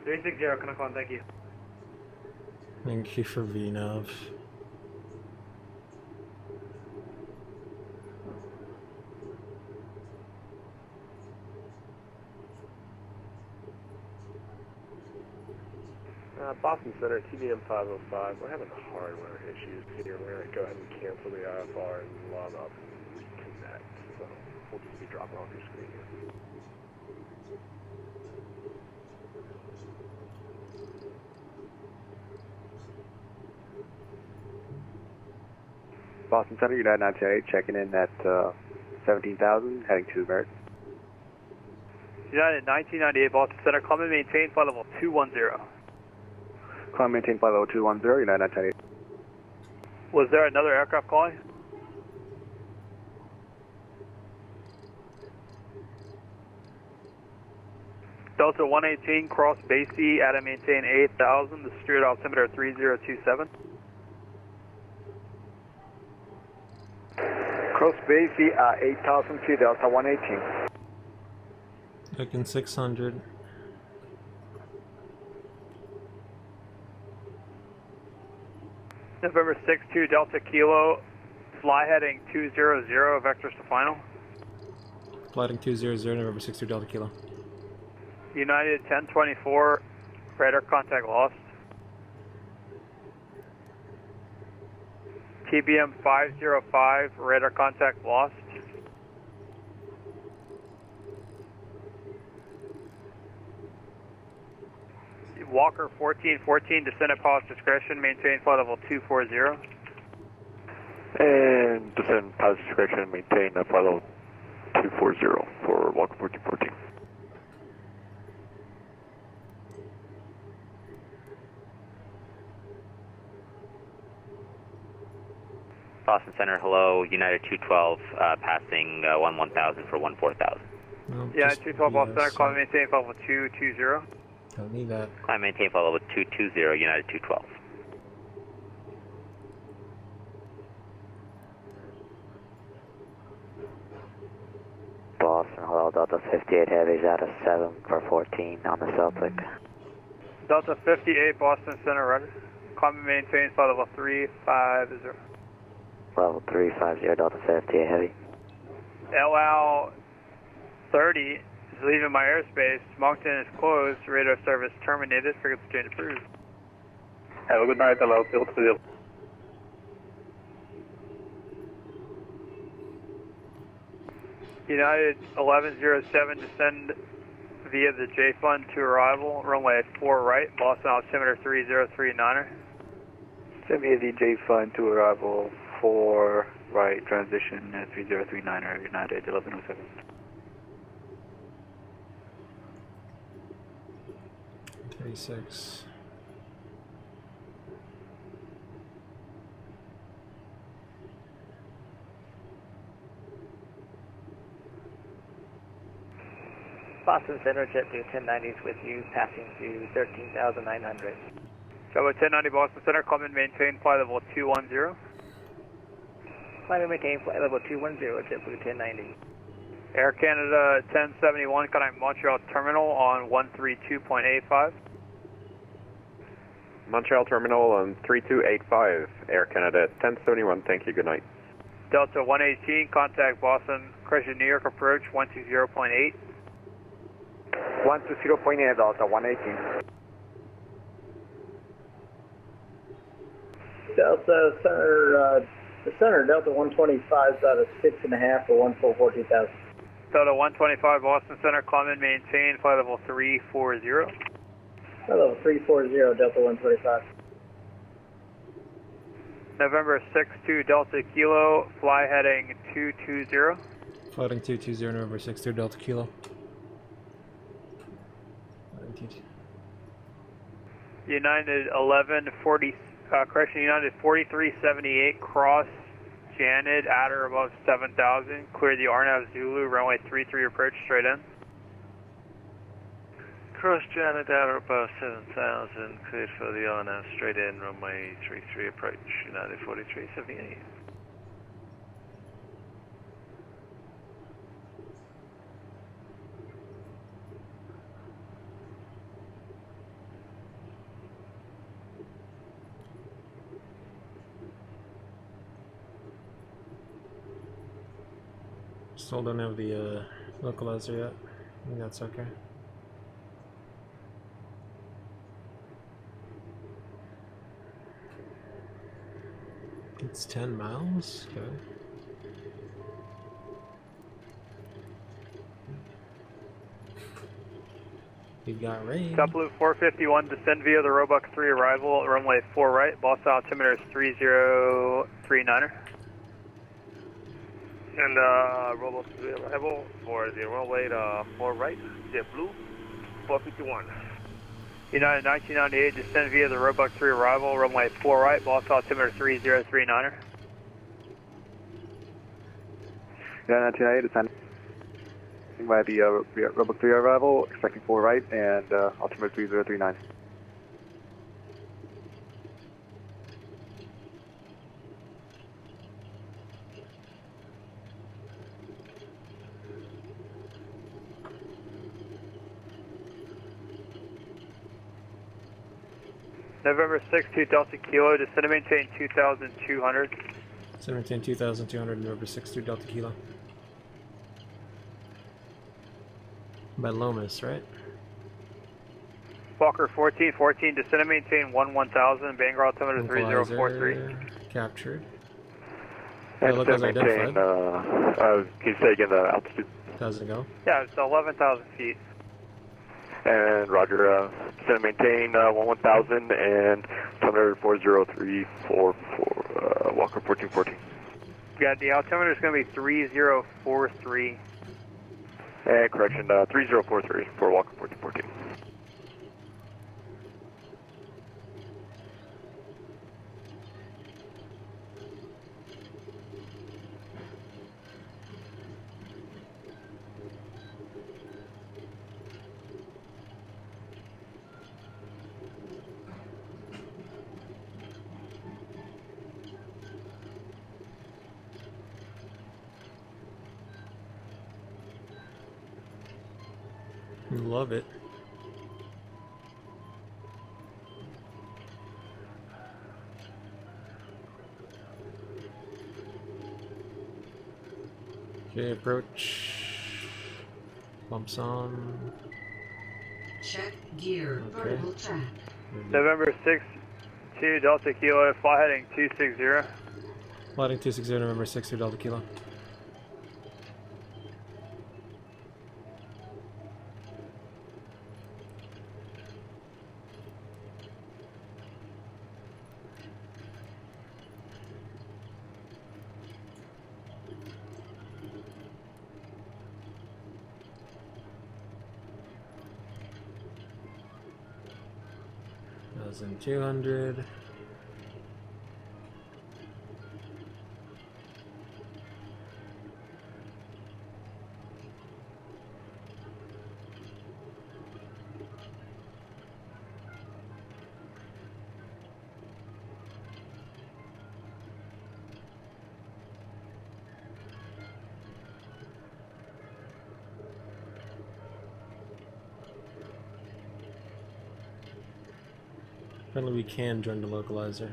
360, Canuck 1, thank you. Thank you for VNAV. Boston Center, TBM 505. We're having hardware issues here. We're going to go ahead and cancel the IFR and log off and reconnect. So we'll just be dropping off your screen here. Boston Center, United 928, checking in at 17,000, heading to Barrett. United 1998, Boston Center, call and maintain, flight level 210. Climb maintain flight level 210, United 928. Was there another aircraft calling? Delta 118, cross Basie, at and maintain 8,000, the steered altimeter 3027. Cross Basie, 8,000 feet, Delta 118. Looking 600. November 6-2 Delta Kilo, fly heading 200, vectors to final. Flighting 200, November 62 Delta Kilo. United 1024, radar contact lost. TBM 505, radar contact lost. Walker 1414, descend at pilot's discretion, maintain flight level 240. And descend pilot's discretion, maintain flight level 240 for Walker 1414. Boston Center, hello, United 212, passing 1000 for 14000. No, Yeah, just 212 Boston Center, BS. call and maintain flight level 220. Don't need that. Climb maintain flight level 220, United 212. Boston, hello, Delta 58 Heavy's out of 7 for 14 on the Celtic. Delta 58 Boston Center, ready. Climb and maintain flight level 350. Level 350, Delta 58 Heavy. LL 30 is leaving my airspace. Moncton is closed. Radar service terminated. Frequency change approved. Have a good night, hello, Delta 30. United 1107, descend via the J Fund to arrival. Runway 4 right. Boston altimeter 3039er. Send me a DJ Fund to arrival 4 right, transition 3039er, United 1107. Six. Boston Center, JetBlue 1090s with you, passing to 13,900. JetBlue 1090 Boston Center, climb and maintain flight level 210. Climb and maintain flight level 210, JetBlue 1090. Air Canada 1071, connect Montreal Terminal on 132.85. Montreal Terminal on 3285, Air Canada 1071, thank you, good night. Delta 118, contact Boston, correction, New York approach 120.8. 120.8, Delta 118. Delta Center, the center, Delta 125 is out of 6.5 for 144,000. Delta 125, Boston Center, climb and maintain, flight level 340. Flight level 340, Delta 125. November 6-2, Delta Kilo, fly heading 220. Floating 220, November 62 Delta Kilo. United 1140, correction, United 4378, cross Janet, adder above 7,000, clear the RNAV Zulu, runway 33 approach, straight in. Cross Janet, adder above 7,000, cleared for the RNAV, straight in, runway 33 approach, United 4378. Still don't have the localizer yet. I think that's okay. It's 10 miles? Okay. We got rain. SkyBloo 451, descend via the Roebuck 3 arrival, runway 4 right, boss altimeter is 3039er. And Roebuck 3 arrival for the runway 4 right, JetBlue 451. United 1998, descend via the Roebuck 3 arrival, runway 4 right, boss altimeter 3039er. United 1998, descend by the Roebuck 3 arrival, expecting 4 right, and altimeter 3039. November 6-2 Delta Kilo, descend and maintain 2,200. Descend and maintain 2,200, November 6-2 Delta Kilo. By Lomas, right? Walker 1414, descend and maintain 1,000, Bangor altimeter 3043. Captured. And descend and maintain, can you say again the altitude? How's it go? Yeah, it's 11,000 feet. And Roger, descend and maintain 1,000 and altimeter 40344, Walker 1414. Yeah, the altimeter is going to be 3043. And correction, 3043 for Walker 1414. Love it. Okay, approach. Bumps on. Check gear. Okay. Vertical track. November 6-2 Delta Kilo, fly heading 260. Flighting 260, November 6-2 Delta Kilo. And 200. Apparently we can join the localizer.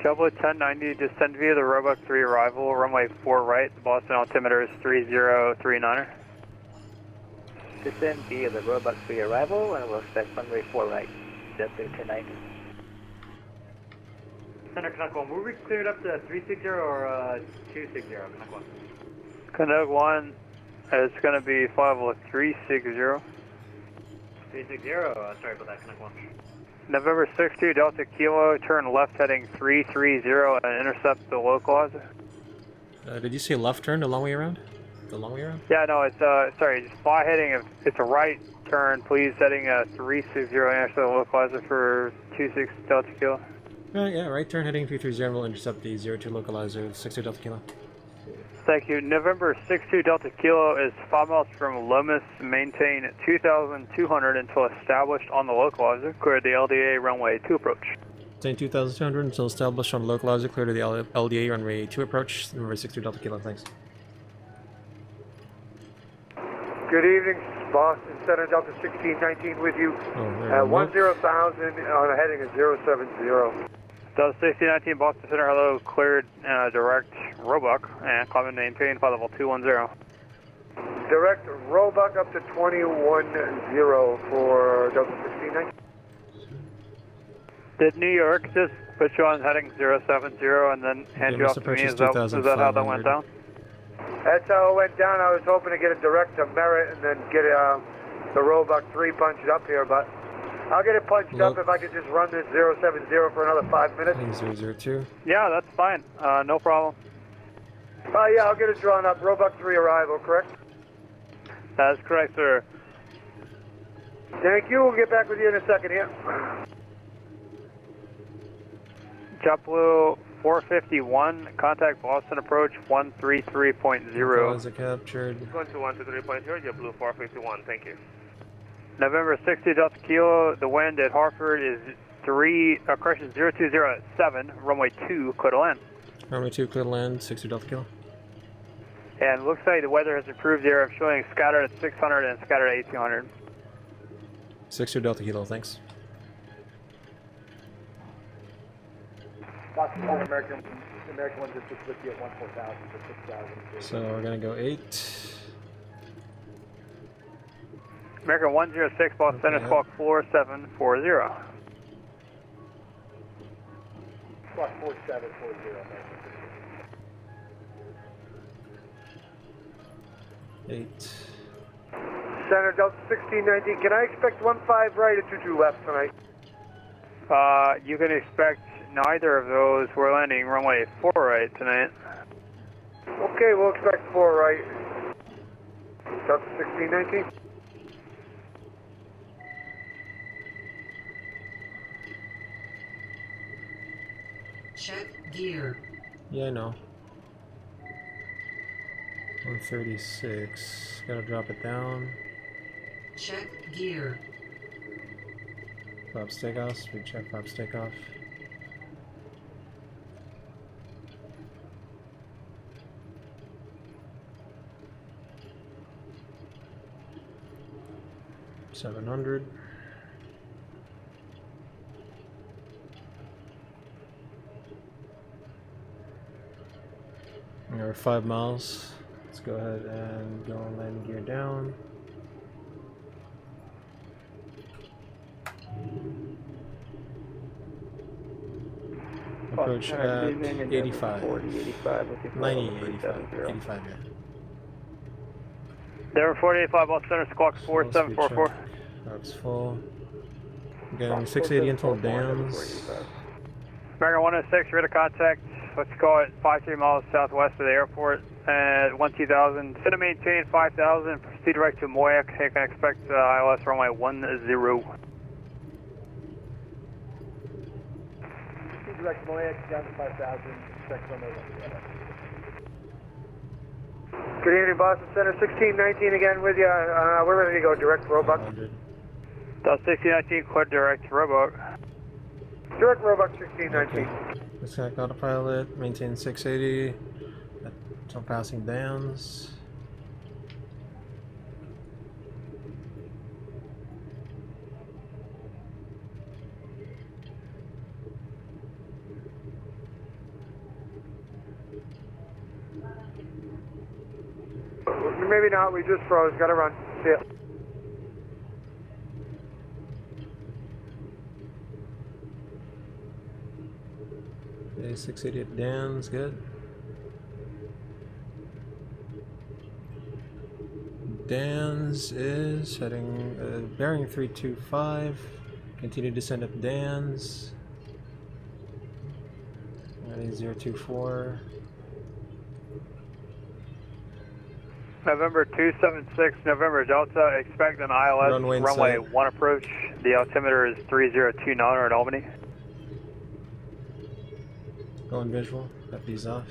JetBlue 1090, descend via the Roebuck 3 arrival, runway 4 right, the Boston altimeter is 3039er. Descend via the Roebuck 3 arrival, and we'll expect runway 4 right, JetBlue 1090. Center Canuck 1, were we cleared up to 360 or 260, Canuck 1? Canuck 1 is going to be flight level 360. 360, sorry about that, Canuck 1. November 62 Delta Kilo, turn left heading 330 and intercept the localizer. Did you say left turn the long way around? The long way around? Yeah, no, it's, sorry, just fly heading, it's a right turn, please, heading 360 intercept the localizer for 26 Delta Kilo. Yeah, right turn heading 330, we'll intercept the 02 localizer, 62 Delta Kilo. Thank you. November 62 Delta Kilo is 5 miles from Lomas, maintain 2,200 until established on the localizer, clear the LDA runway 2 approach. Maintain 2,200 until established on the localizer, clear to the LDA runway 2 approach, November 62 Delta Kilo, thanks. Good evening, Boston Center, Delta 1619 with you. At 10,000 on a heading of 070. Delta 1619 Boston Center, hello, cleared direct Roebuck and climbing maintain flight level 210. Direct Roebuck up to 210 for Delta 1619. Did New York just put you on heading 070 and then hand you off to me? Is that how that went down? That's how it went down. I was hoping to get a direct to Merritt and then get the Roebuck 3 punched up here, but I'll get it punched up if I could just run this 070 for another 5 minutes. 002. Yeah, that's fine. No problem. Yeah, I'll get it drawn up. Roebuck 3 arrival, correct? That is correct, sir. Thank you. We'll get back with you in a second here. JetBlue 451, contact Boston approach 133.0. Localizer captured. Going to 123.0, JetBlue 451, thank you. November 60 Delta Kilo, the wind at Hartford is 020 at 7, runway 2, clear to land. Runway 2, clear to land, 60 Delta Kilo. And looks like the weather has improved there, of showing scattered at 600 and scattered at 1800. 60 Delta Kilo, thanks. American 1 just with you at 14,000 for 6,000. So we're going to go 8. American 106, Boston Center, squawk 4740. Squawk 4740, 8. Center Delta 1619, can I expect 15 right or 22 left tonight? You can expect neither of those. We're landing runway 4 right tonight. Okay, we'll expect 4 right. Delta 1619. Check gear. Yeah, I know. 136. Gotta drop it down. Check gear. Flaps takeoff. We check flaps takeoff. $700. We're 5 miles. Let's go ahead and go on landing gear down. Approach at 85. 90, 85, yeah. Denver 485, Boston Center, squawk 4744. That's full. Getting 680 until dams. American 106, ready to contact. Let's call it 53 miles southwest of the airport at 12,000. Set to maintain 5,000. Proceed direct to Moyak. You can expect ILS runway 10. Direct Moyak, down to 5,000. Expect runway 10. Good evening, Boston Center 1619 again with you. We're ready to go direct Roebuck. Delta 1619, clear direct Roebuck. Direct Roebuck 1619. Disconnect autopilot, maintain 680 until passing dams. maybe not. We just froze. Gotta run. See ya. Okay, 688 Dan's good. Dan's is heading, bearing 325. Continue descend up Dan's. 024. November 276, November Delta, expect an ILS runway 1 approach. The altimeter is 3029 at Albany. Going visual, FP's off.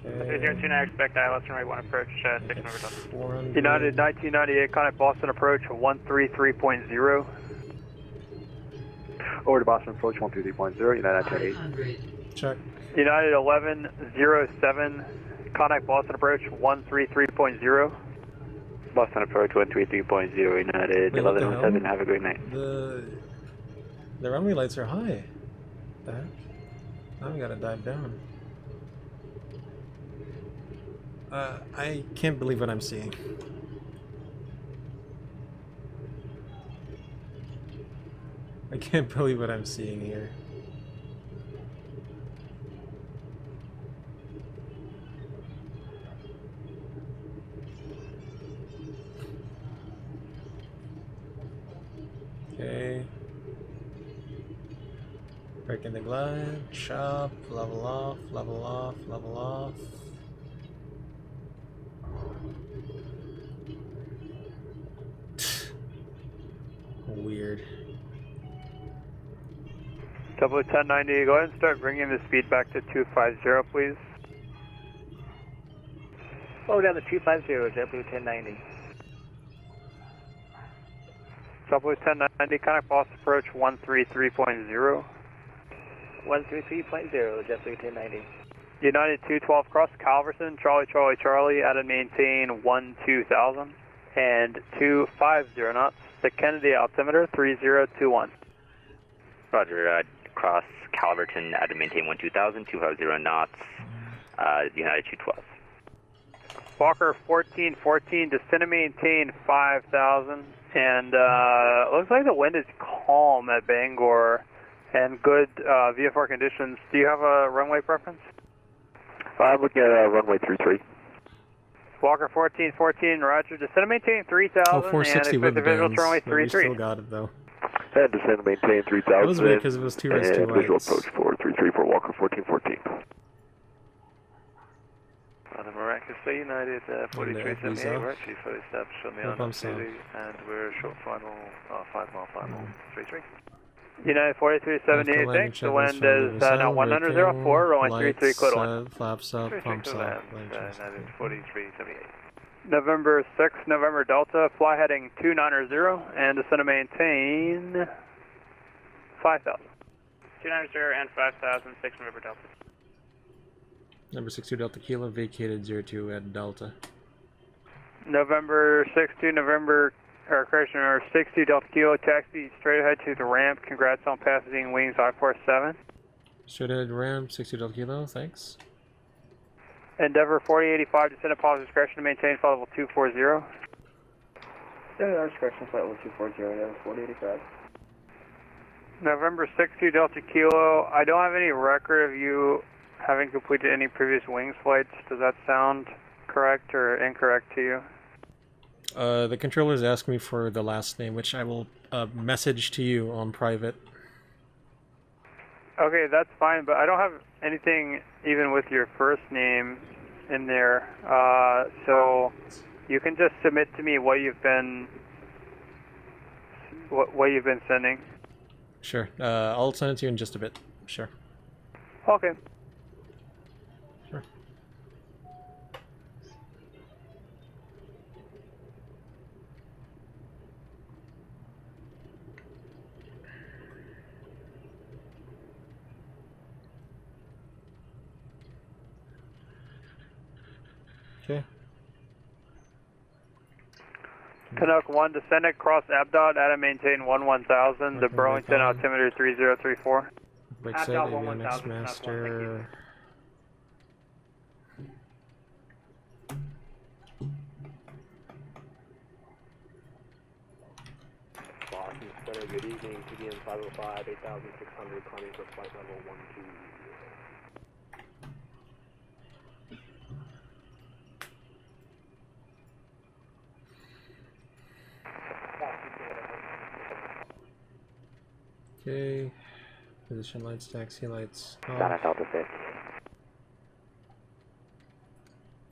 Okay. 3029, expect ILS runway 1 approach, 6 November Delta. United 1998, contact Boston approach 133.0. Over to Boston approach 133.0, United 1988. Check. United 1107, contact Boston approach 133.0. Boston approach 133.0, United 1107, have a great night. The runway lights are high. What the heck? Now we gotta dive down. I can't believe what I'm seeing. I can't believe what I'm seeing here. Okay. Breaking the glide, chop, level off, level off, level off. Weird. Double 1090, go ahead and start bringing the speed back to 250, please. Oh, down to 250, JetBlue 1090. Double 1090, contact Boston approach 133.0. 133.0, JetBlue 1090. United 212, cross Calverton, Charlie Charlie Charlie, out and maintain 12,000 and 250 knots. The Kennedy altimeter 3021. Roger, cross Calverton, out and maintain 12,000, 250 knots, United 212. Walker 1414, descend and maintain 5,000, and looks like the wind is calm at Bangor and good VFR conditions. Do you have a runway preference? I'm looking at runway 33. Walker 1414, roger, descend and maintain 3,000, Oh, 460 and with the visual bands. to runway No, we 33. still got it though. And descend and maintain 3,000. That was weird because it was 2 raised 2 and visual lights. approach 433 for Walker 1414. Father miraculously, United 4378, we're actually fully established on the island city, and we're short final 5 mile final 33. United 4378, thanks. The wind is now 104, rolling 33, code 1. Flaps up, pumps up. United 4378. November 6, November Delta, fly heading 290 and descend and maintain 5,000. 290 and 5,000, 6 November Delta. Number 62 Delta Kilo, vacated 02 at Delta. November 62, November, or correction, number 62 Delta Kilo, taxi straight ahead to the ramp. Congrats on passing wings IFR7. Straight ahead ramp, 62 Delta Kilo, thanks. Endeavor 4085, descend at positive discretion to maintain flight level 240. Yeah, our discretion flight level 240, yeah, 4085. November 62 Delta Kilo, I don't have any record of you having completed any previous wings flights. Does that sound correct or incorrect to you? The controllers asked me for the last name, which I will message to you on private. Okay, that's fine, but I don't have anything even with your first name in there. So you can just submit to me what you've been sending. Sure. I'll send it to you in just a bit. Sure. Okay. Sure. Okay. Canuck 1, descend at cross Abdot, at and maintain 11,000. The Burlington altimeter 3034. Break set, avionics master. good evening, TDM 505, 8600, climbing for flight level 120. Okay, position lights, taxi lights Down off. at Delta 6.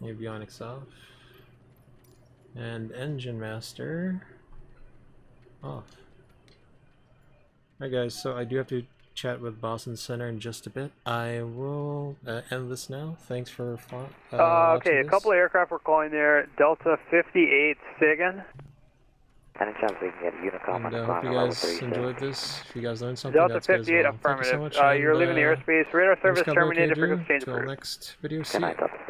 Avionics off. And engine master off. Alright guys, so I do have to chat with Boston Center in just a bit. I will end this now. Thanks for okay, a couple of aircraft we're calling there. Delta 58 SIGIN. Any chance we can get Unicom And on the hope climb you at level guys 36? enjoyed this. If you guys learned something, Delta that's good as 58 well. Thank you so affirmative. much. You're leaving the airspace. Radar service terminated. Frequency change Till approved. next video. See Good night, ya. Delta